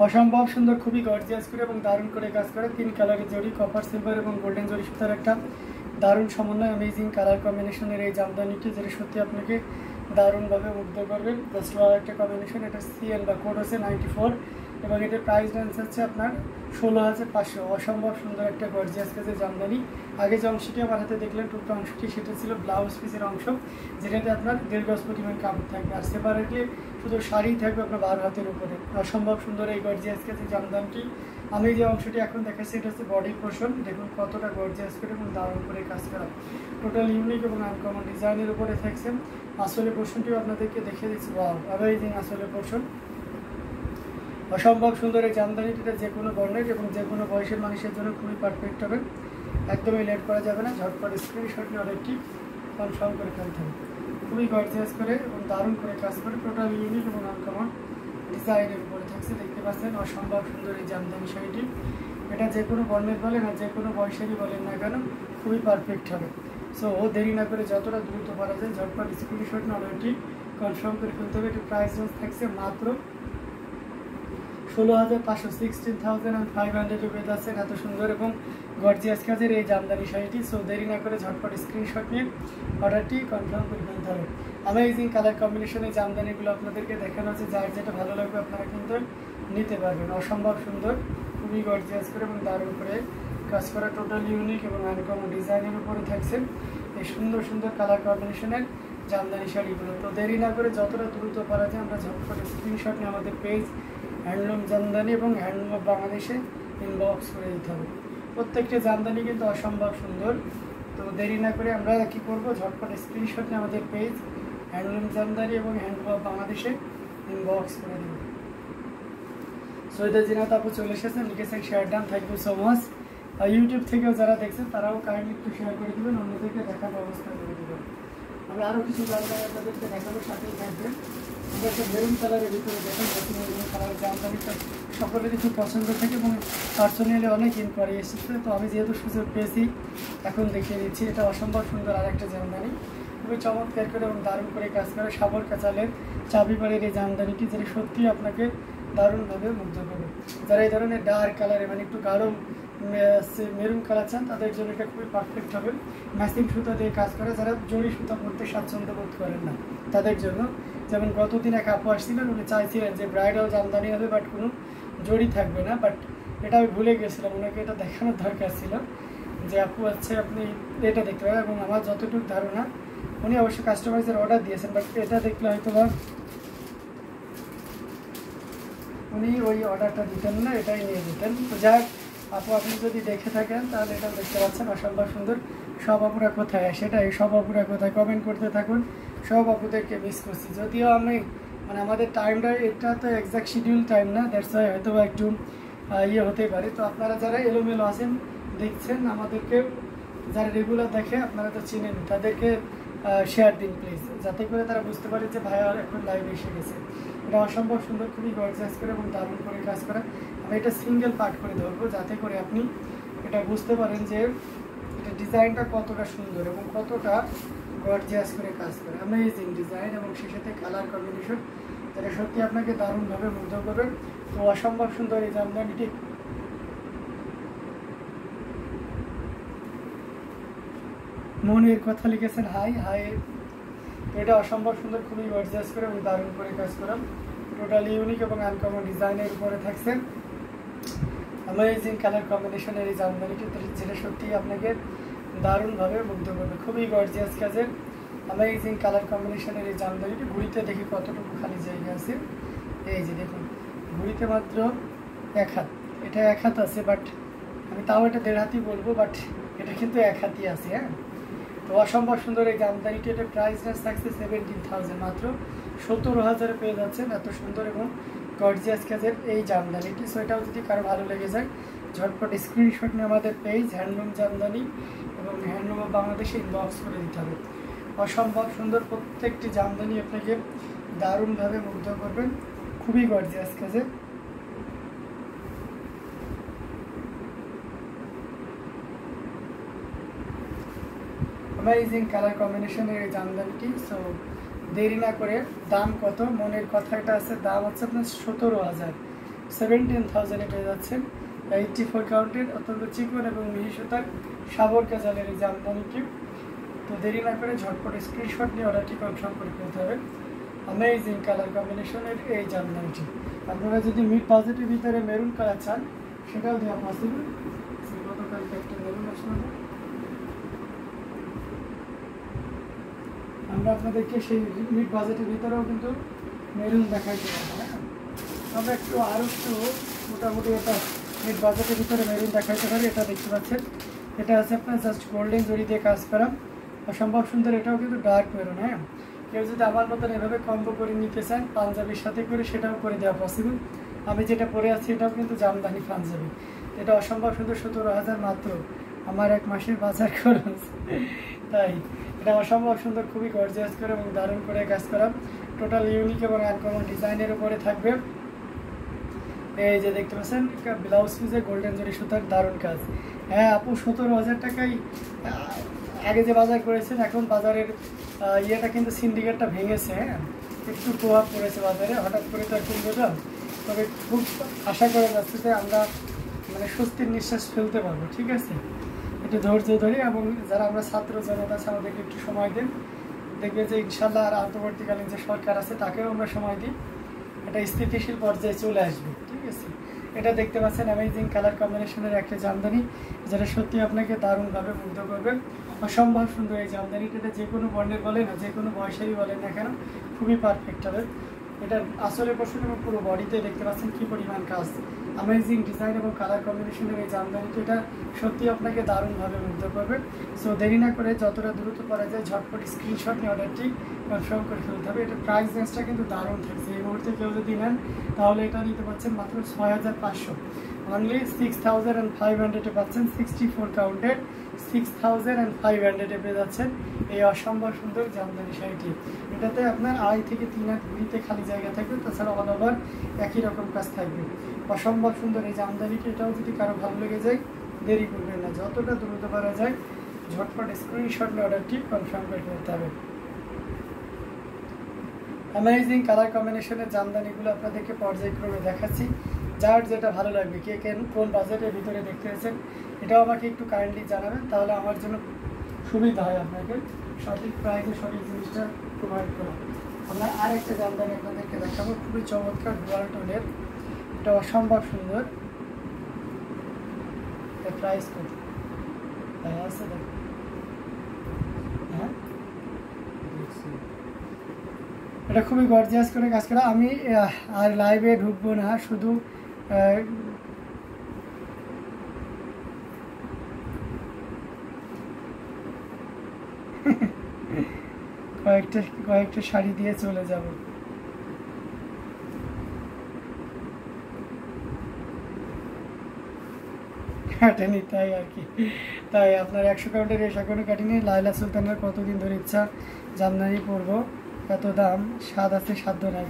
অসম্ভব সুন্দর, খুবই গর্জিয়াস করে এবং দারুণ করে কাজ করে। 3 কালারের জড়ি, কপার, সিলভার এবং গোল্ডেন জড়ি সুতার একটা দারুণ সমন্বয়, অ্যামেজিং কালার কম্বিনেশনের এই জামদানিটি, যেটা সত্যি আপনাকে দারুণভাবে মুগ্ধ করবে। জাস্ট একটা কম্বিনেশন। এটা সিএল বা কোড হচ্ছে 94 এবং এটার প্রাইস রেঞ্জ হচ্ছে আপনার 16,500। অসম্ভব সুন্দর একটা গর্জিয়াস কাজের জামদানি। আগে যে অংশটি আমার হাতে দেখলেন টুকরো অংশটি, সেটা ছিল ব্লাউজ পিসের অংশ, যেটাতে আপনার 1.5 গজ পরিমাণ কাপড় থাকবে। আর সেপারেটলি শুধু শাড়ি থাকবে আপনার 12 হাতের উপরে। অসম্ভব সুন্দর এই গর্জিয়াস কাজের জামদানিটি। আমি যে অংশটি এখন দেখাচ্ছি এটা হচ্ছে বডি পোর্শন। দেখুন কতটা গর্জিয়াস করে এবং দারুণ করে কাজ করা, টোটাল ইউনিক এবং আনকমন ডিজাইনের উপরে থাকছে। আসলে পোর্শনটিও আপনাদেরকে দেখিয়ে দিচ্ছি। ওয়াও, অ্যামেজিং আসলে পোর্শন। অসম্ভব সুন্দর এই জামদানিটা যে কোনো বর্ণের এবং যে কোনো বয়সের মানুষের জন্য খুবই পারফেক্ট হবে। একদমই লেট করা যাবে না, ঝটপট স্ক্রিনশট নিয়ে অর্ডারটি কনফার্ম করে ফেলতে হবে। খুবই গর্জিয়াস করে এবং দারুণ করে কাজ করে, টোটাল ইউনিক এবং আনকমন ডিজাইনের উপরে থাকছে। দেখতে পাচ্ছেন অসম্ভব সুন্দর এই জামদানি শাড়িটি। এটা যে কোনো বর্ণের বলেন আর যে কোনো বয়সেরই বলেন না কেন, খুবই পারফেক্ট হবে। সো দেরি না করে যতটা দ্রুত পারা যায় ঝটপট স্ক্রিনশট নিয়ে অর্ডারটি কনফার্ম করে ফেলতে হবে। এটির প্রাইস রেঞ্জ থাকছে মাত্র 16,500, 16,500 রুপে যাচ্ছেন এত সুন্দর এবং গর্জিয়াস কাজের এই জামদানি শাড়িটি। সো দেরি না করে ঝটপট স্ক্রিনশট নিয়ে অর্ডারটি কনফার্ম করে ফেলতে হবে। অ্যামেজিং কালার কম্বিনেশনের জামদানিগুলো আপনাদেরকে দেখানো আছে, যার যেটা ভালো লাগবে আপনারা কিন্তু নিতে পারবেন। অসম্ভব সুন্দর, খুবই গর্জিয়াস করে এবং দারুণ করে কাজ করা, টোটাল ইউনিক এবং আনকমন ডিজাইনের উপরে থাকছে এই সুন্দর সুন্দর কালার কম্বিনেশনের জামদানি শাড়িগুলো। তো দেরি না করে যতটা দ্রুত পারা যায় আমরা ঝটপট স্ক্রিনশট নিয়ে আমাদের পেজ হ্যান্ডলুম জামদানি এবং হ্যান্ডলুম অফ বাংলাদেশে ইনবক্স করে দিতে হবে। প্রত্যেকটা জামদানি কিন্তু অসম্ভব সুন্দর। তো দেরি না করে আমরা কী করবো, ঝটপট স্ক্রিনশট নিয়ে আমাদের পেজ হ্যান্ডলুম জামদানি এবং হ্যান্ডলুম অফ বাংলাদেশে ইনবক্স করে দেব। সৈয়দা জিনাত আপু চলে এসেছেন, লিখেছেন share done, thank you so much. YouTube থেকেও যারা দেখছেন তারাও কাইন্ডলি একটু শেয়ার করে দেবেন, অন্যদেরকে দেখার ব্যবস্থা করে দেবেন। আমরা আরও কিছু জামদানি আপনাদেরকে দেখাবো, সাথেই থাকবেন। আমরা একটা মেরুন কালারের ভিতরে দেখেন, মেরুন কালারের জামদানিটা সকলেরই খুব পছন্দ থাকে এবং পার্সোনালি অনেক ইনকোয়ারি এসেছে। তো আমি যেহেতু সুযোগ পেয়েছি এখন দেখিয়ে দিচ্ছি। এটা অসম্ভব সুন্দর আরেকটা জামদানি, খুবই চমৎকার করে এবং দারুণ করে কাজ করে। সাবর কাঁচালের চাবিবাড়ির এই জামদানিটি, যেটা সত্যিই আপনাকে দারুণভাবে মুগ্ধ করবে। যারা এই ধরনের ডার্ক কালারে মানে একটু গাঢ় মেরুন কালার চান তাদের জন্য এটা খুবই পারফেক্ট হবে। ম্যাচিং সুতা দিয়ে কাজ করে, যারা জড়ি সুতা পরতে স্বাচ্ছন্দ্য বোধ করেন না তাদের জন্য। যেমন গতদিন এক আপু আসছিলেন, উনি চাইছিলেন যে ব্রাইডাল জামদানি হবে বাট কোনো জড়ি থাকবে না, বাট এটা আমি ভুলে গেছিলাম, ওনাকে এটা দেখানোর দরকার ছিল যে আপু আছে আপনি এটা দেখতে পাবেন। এবং আমার যতটুকু ধারণা উনি অবশ্য কাস্টমাইজের অর্ডার দিয়েছেন, বাট এটা দেখলে হয়তো বা উনি ওই অর্ডারটা দিতেন না, এটাই নিয়ে দিতেন। তো যাক আপু, আপনি যদি দেখে থাকেন তাহলে এটা দেখতে পাচ্ছেন অসম্ভব সুন্দর। সব আপুরা কোথায়, সেটাই সব আপুরা কোথায় কমেন্ট করতে থাকুন। সব আপুদেরকে মিস করছি, যদিও আমি মানে আমাদের টাইমটা এটা তো এক্সাক্ট শিডিউল টাইম না, দ্যাটস ওয়াই হয়তো একটু ইয়ে হতে পারে। তো আপনারা যারা এলোমেলো আছেন দেখছেন আমাদেরকে, যারা রেগুলার দেখে আপনারা তো চিনেন, তাদেরকে শেয়ার দিন প্লিজ, যাতে করে তারা বুঝতে পারে যে ভাইয়া এখন লাইভ এসে গেছে। এটা অসম্ভব সুন্দর, খুবই গর্জিয়াস করে এবং দারুণ করে কাজ করা। আমি এটা সিঙ্গেল পার্ট করে ধরবো যাতে করে আপনি এটা বুঝতে পারেন যে এটা ডিজাইনটা কতটা সুন্দর এবং কতটা গর্জিয়াস করে কাজ করে। অ্যামেজিং ডিজাইন এবং সেই সাথে কালার কম্বিনেশন, যেটা সত্যি আপনাকে দারুণভাবে মুগ্ধ করবে। তো অসম্ভব সুন্দর এই জামদানিটি। মনের কথা লিখেছেন হাই হাই। তো এটা অসম্ভব সুন্দর, খুবই গর্জিয়াস করে এবং দারুণ করে কাজ করা, টোটালি ইউনিক এবং আনকমন ডিজাইনের উপরে থাকছে। অ্যামেজিং কালার কম্বিনেশনের এই জামদানিটি, যেটা সত্যি আপনাকে দারুণভাবে মুগ্ধ করবে। খুবই গর্জিয়াস কাজের অ্যামেজিং কালার কম্বিনেশনের এই জামদানিটি। ঘুড়িতে দেখি কতটুকু খালি জায়গা আছে, এই যে দেখুন ঘুড়িতে মাত্র 1 হাত, এটা 1 হাত আছে, বাট আমি তাও এটা 1.5 হাতই বলবো, বাট এটা কিন্তু 1 হাতই আছে। হ্যাঁ, তো অসম্ভব সুন্দর এই জামদানিটি। এটা প্রাইস রেঞ্জ থাকছে 17,000, মাত্র 17,000 পেয়ে যাচ্ছেন এত সুন্দর এবং গর্জিয়াস কাজের এই জামদানিটি। সো এটাও যদি কারো ভালো লেগে যায় ঝটপট স্ক্রিনশট নিয়ে আমাদের পেজ হ্যান্ডলুম জামদানি এবং হ্যান্ডলুম অফ বাংলাদেশে ইনবক্স করে দিতে হবে। অসম্ভব সুন্দর প্রত্যেকটি জামদানি আপনাকে দারুণভাবে মুগ্ধ করবেন, খুবই গর্জিয়াস কাজের। অ্যামেজিং কালার কম্বিনেশনের এই জামদানিটি। সো দেরি না করে, দাম কত, মনের কথাটা আছে, দাম হচ্ছে আপনার 17,000। 17,000 পেয়ে যাচ্ছেন। 84 কাউন্টের অত্যন্ত চিকন এবং মিহি সুতার সাবর কাজালের এই জামদানিটি। তো দেরি না করে ঝটপট স্ক্রিনশট নিয়ে অর্ডারটি কনফার্ম করে ফেলতে হবে। অ্যামেজিং কালার কম্বিনেশনের এই জামদানিটি। আপনারা যদি মিড বাজেটের ভিতরে মেরুন কালার চান সেটাও দেওয়া পসিবল। গতকালকে একটা মেরুন আসলে আমরা আপনাদেরকে সেই মিড বাজেটের ভিতরেও কিন্তু মেরুন দেখাইতে পারবো। হ্যাঁ, আমরা আরও একটু মোটামুটি এটা মিড বাজেটের ভিতরে মেরুন দেখাইতে পারি। এটা দেখতে পাচ্ছেন, এটা আছে আপনার জাস্ট গোল্ডেন জরি দিয়ে কাজ করা, অসম্ভব সুন্দর। এটাও কিন্তু ডার্ক মেরুন। হ্যাঁ, কেউ যদি আমার মতন এভাবে কম্বো করে নিতে চান পাঞ্জাবির সাথে করে সেটাও করে দেওয়া পসিবল। আমি যেটা পরে আছি এটাও কিন্তু জামদানি পাঞ্জাবি। এটা অসম্ভব সুন্দর, 17,000 মাত্র, আমার 1 মাসের বাজার খরচ। তাই এটা অসম্ভব সুন্দর, খুবই গর্জিয়াস করে এবং দারুণ করে কাজ করা, টোটাল ইউনিক এবং আনকমন ডিজাইনের উপরে থাকবে। এই যে দেখতে পাচ্ছেন ব্লাউজ পিসে গোল্ডেন জরি সুতার দারুণ কাজ। হ্যাঁ আপু, 17,000 টাকায় আগে যে বাজার করেছেন, এখন বাজারের ইয়েটা কিন্তু সিন্ডিকেটটা ভেঙেছে। হ্যাঁ, একটু প্রভাব পড়েছে বাজারে, হঠাৎ করে তো এখন বোঝাম। তবে খুব আশা করা যাচ্ছে যে আমরা মানে স্বস্তির নিঃশ্বাস ফেলতে পারবো। ঠিক আছে, একটু ধৈর্য ধরি এবং যারা আমরা ছাত্র জনতা আছে আমাদেরকে একটু সময় দিন, দেখবে যে ইনশাল্লাহ আর আন্তর্বর্তীকালীন যে সরকার আছে তাকেও আমরা সময় দিই, এটা স্থিতিশীল পর্যায়ে চলে আসবে। ঠিক আছে, এটা দেখতে পাচ্ছেন অ্যামেজিং কালার কম্বিনেশনের একটা জামদানি, যেটা সত্যি আপনাকে দারুণভাবে মুগ্ধ করবে। অসম্ভব সুন্দর এই জামদানিটা, এটা যে কোনো বর্ণের বলেন না, যে কোনো বয়সেরই বলেন না কেন, খুবই পারফেক্ট হবে। এটা আসলে পোর্শন এবং পুরো বডিতে দেখতে পাচ্ছেন কী পরিমাণ কাজ। অ্যামেজিং ডিজাইন এবং কালার কম্বিনেশনের এই জামদানিটা এটা সত্যি আপনাকে দারুণভাবে মুগ্ধ করবে। সো দেরি না করে যতটা দ্রুত করা যায় ঝটপট স্ক্রিনশট নিয়ে অর্ডারটি কনফার্ম করে ফেলতে হবে। এটা প্রাইস রেঞ্জটা কিন্তু দারুণ থাকছে। এই মুহূর্তে কেউ যদি নেন তাহলে এটা নিতে পারছেন মাত্র 6,500, অনলি 6,500 পাচ্ছেন। 64 কাউন্টের 6,500 পেয়ে যাচ্ছেন এই অসম্ভব সুন্দর জামদানি শাড়িটি। এটাতে আপনার 2.5 থেকে 3 হাত ঘুরিতে খালি জায়গা থাকবে, তাছাড়া অল ওভার একই রকম কাজ থাকবে। অসম্ভব সুন্দর এই জামদানিটি। এটাও যদি কারো ভালো লেগে যায় দেরি করবেন না, যতটা দ্রুত পারা যায় ঝটপট স্ক্রিনশট নিয়ে অর্ডারটি কনফার্ম করে ফেলতে হবে। অ্যামেজিং কালার কম্বিনেশনের জামদানিগুলো আপনাদেরকে পর্যায়ক্রমে দেখাচ্ছি, যার যেটা ভালো লাগবে। কে কোন বাজেটের ভিতরে দেখতে পেয়েছেন এটাও আমাকে একটু কাইন্ডলি জানাবেন, তাহলে আমার জন্য সুবিধা হয় আপনাকে সঠিক প্রাইসে সঠিক জিনিসটা প্রোভাইড করা। আমরা আর একটা জামদানি আপনাদেরকে দেখাবো, খুবই চমৎকার ডুয়াল টোনের, এটা অসম্ভব সুন্দর। এর প্রাইস কত আছে দেখ? হ্যাঁ, এটা খুবই গর্জিয়াস করে কাজ করা। আমি আর লাইভে ঢুকবো না, শুধু কয়েকটা শাড়ি দিয়ে চলে যাব। কাটেনি তাই আর কি। তাই আপনার 100 কাউন্টের এসে এখনো কাটেনি। লাইলা সুলতানের কতদিন ধরে ইচ্ছা জামদানি পরবো, এত দাম, স্বাদ আছে সাধ্য নাই।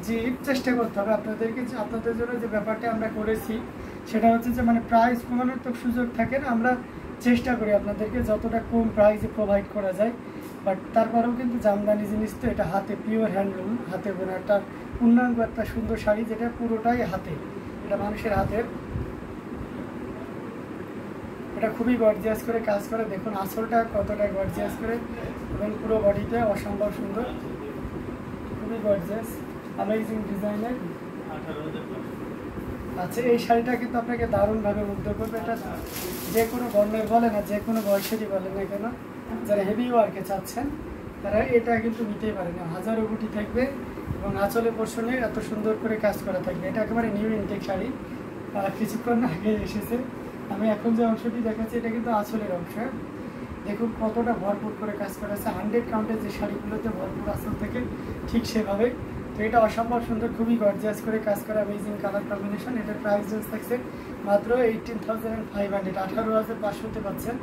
জি, চেষ্টা করতে হবে আপনাদেরকে। আপনাদের জন্য যে ব্যাপারটা আমরা করেছি সেটা হচ্ছে যে মানে প্রাইস কমানোর তো সুযোগ থাকে না, আমরা চেষ্টা করি আপনাদেরকে যতটা কম প্রাইসে প্রোভাইড করা যায়। বাট তারপরেও কিন্তু জামদানি জিনিস তো, এটা হাতে পিওর হ্যান্ডলুম, হাতে বোনা একটা পূর্ণাঙ্গ একটা সুন্দর শাড়ি, যেটা পুরোটাই হাতে, এটা মানুষের হাতের। এটা খুবই গর্জিয়াস করে কাজ করে, দেখুন আসলটা কতটা গর্জিয়াস করে এবং পুরো বডিতে অসম্ভব সুন্দর, খুবই গর্জিয়াস অ্যামেজিং ডিজাইনের। আচ্ছা, এই শাড়িটা কিন্তু আপনাকে দারুণভাবে মুগ্ধ করবে। এটা যে কোনো বর্ণের বলে না, যে কোনো বয়সেরই বলে না কেন, যারা হেভি ওয়ার্কে চাচ্ছেন তারা এটা কিন্তু নিতেই পারে না। হাজারো গুটি থাকবে এবং আঁচলে পোর্শনে এত সুন্দর করে কাজ করা থাকবে। এটা একেবারে নিউ ইনটেক শাড়ি, কিছুক্ষণ আগে এসেছে। আমি এখন যে অংশটি দেখাচ্ছি এটা কিন্তু আঁচলের অংশ। দেখুন কতটা ভরপুর করে কাজ করা আছে, 100 কাউন্টের যে শাড়িগুলোতে ভরপুর আঁচল থেকে ঠিক সেভাবে। তো এটা অসম্ভব সুন্দর, খুবই গর্জিয়াস করে কাজ করা, অ্যামেজিং কালার কম্বিনেশন। এটার প্রাইস রেঞ্জ থাকছে মাত্র 18,500, 18,500 পাচ্ছেন।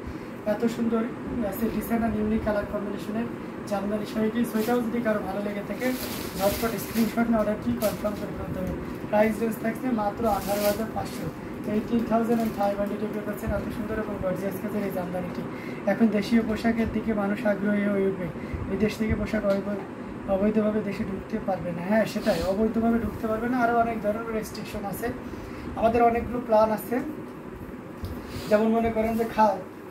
এত সুন্দর আছে ডিজাইনার ইউনিক কালার কম্বিনেশনের জামদানি শাড়িটি। সেটাও যদি কারো ভালো লেগে থাকে ঝটপট স্ক্রিনশট নিয়ে অর্ডারটি কনফার্ম করে ফেলতে হবে। প্রাইস রেঞ্জ থাকছে মাত্র 18,500, 18,500 পাচ্ছেন এত সুন্দর এবং গর্জিয়াস কাজের এই জামদানিটি। এখন দেশীয় পোশাকের দিকে মানুষ আগ্রহী হয়ে উঠবে, বিদেশ থেকে পোশাক অবৈধভাবে দেশে ঢুকতে পারবে না। হ্যাঁ সেটাই, অবৈধভাবে ঢুকতে পারবে না। আরও অনেক ধরনের রেস্ট্রিকশন আছে। আমাদের অনেকগুলো প্ল্যান আছে, যেমন মনে করেন যে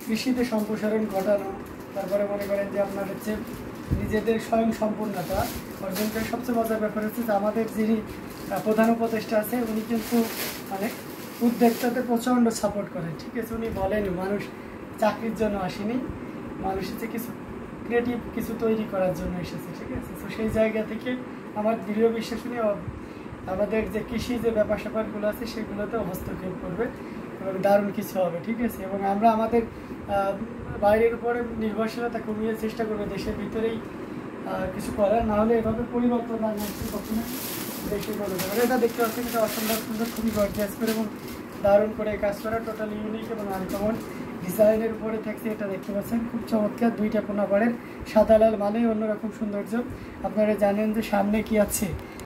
কৃষিতে সম্প্রসারণ ঘটানো, তারপরে মনে করেন যে আপনার হচ্ছে নিজেদের স্বয়ং সম্পূর্ণতা অর্জন করে। সবচেয়ে মজার ব্যাপার হচ্ছে যে আমাদের যিনি প্রধান উপদেষ্টা আছে উনি কিন্তু মানে উদ্যোক্তাতে প্রচণ্ড সাপোর্ট করেন, ঠিক আছে। উনি বলেন মানুষ চাকরির জন্য আসেনি, মানুষ হচ্ছে কিছু ক্রিয়েটিভ কিছু তৈরি করার জন্য এসেছে, ঠিক আছে। তো সেই জায়গা থেকে আমার দৃঢ় বিশ্বাস উনি আমাদের যে কৃষি যে ব্যাপার স্যাপারগুলো আছে সেগুলোতেও হস্তক্ষেপ করবে এবং দারুণ কিছু হবে, ঠিক আছে। এবং আমরা আমাদের বাইরের উপরে নির্ভরশীলতা কমিয়ে চেষ্টা করবো দেশের ভিতরেই কিছু করার, না হলে এভাবে পরিবর্তন আনতে কখনো দেশে বলে যাবে। এটা দেখতে পাচ্ছেন, এটা অসম্ভব সুন্দর, খুবই গর্জিয়াস করে এবং দারুণ করে কাজ করা, টোটাল ইউনিক এবং আনকমন ডিজাইনের উপরে থাকছে। এটা দেখতে পাচ্ছেন খুব চমৎকার, দুইটা কোনা পাড়ের সাদা লাল, মানে অন্যরকম সৌন্দর্য। আপনারা জানেন যে সামনে কি আছে,